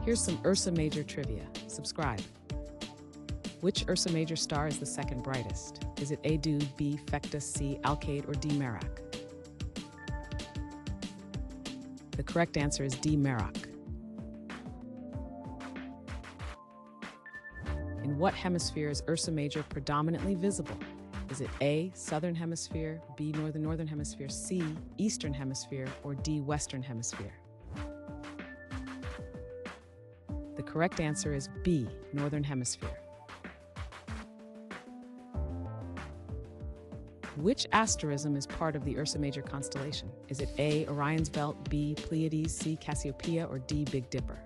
Here's some Ursa Major trivia. Subscribe. Which Ursa Major star is the second brightest? Is it A. Dube, B. Fectus, C. Alkaid, or D. Merak? The correct answer is D. Merak. In what hemisphere is Ursa Major predominantly visible? Is it A. Southern Hemisphere, B. Northern Hemisphere, C. Eastern Hemisphere, or D. Western Hemisphere? The correct answer is B. Northern Hemisphere. Which asterism is part of the Ursa Major constellation? Is it A. Orion's Belt, B. Pleiades, C. Cassiopeia, or D. Big Dipper?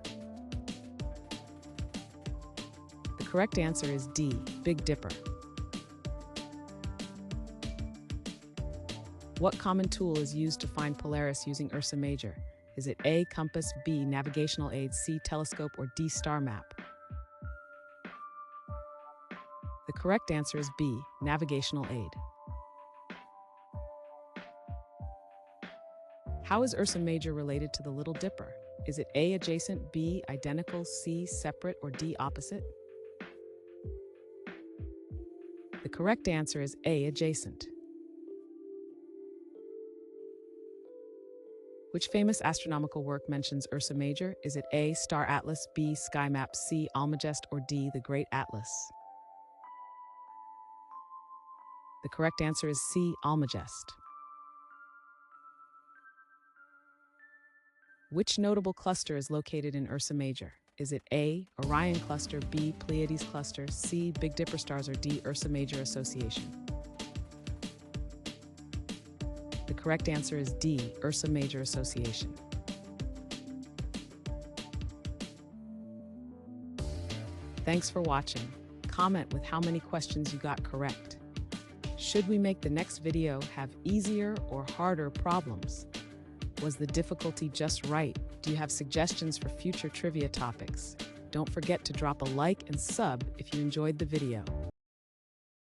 The correct answer is D. Big Dipper. What common tool is used to find Polaris using Ursa Major? Is it A. Compass, B. Navigational aid, C. Telescope, or D. Star map? The correct answer is B. Navigational aid. How is Ursa Major related to the Little Dipper? Is it A. Adjacent, B. Identical, C. Separate, or D. Opposite? The correct answer is A. Adjacent. Which famous astronomical work mentions Ursa Major? Is it A. Star Atlas, B. Sky Map, C. Almagest, or D. The Great Atlas? The correct answer is C. Almagest. Which notable cluster is located in Ursa Major? Is it A. Orion Cluster, B. Pleiades Cluster, C. Big Dipper Stars, or D. Ursa Major Association? The correct answer is D. Ursa Major Association. Thanks for watching. Comment with how many questions you got correct. Should we make the next video have easier or harder problems? Was the difficulty just right? Do you have suggestions for future trivia topics? Don't forget to drop a like and sub if you enjoyed the video.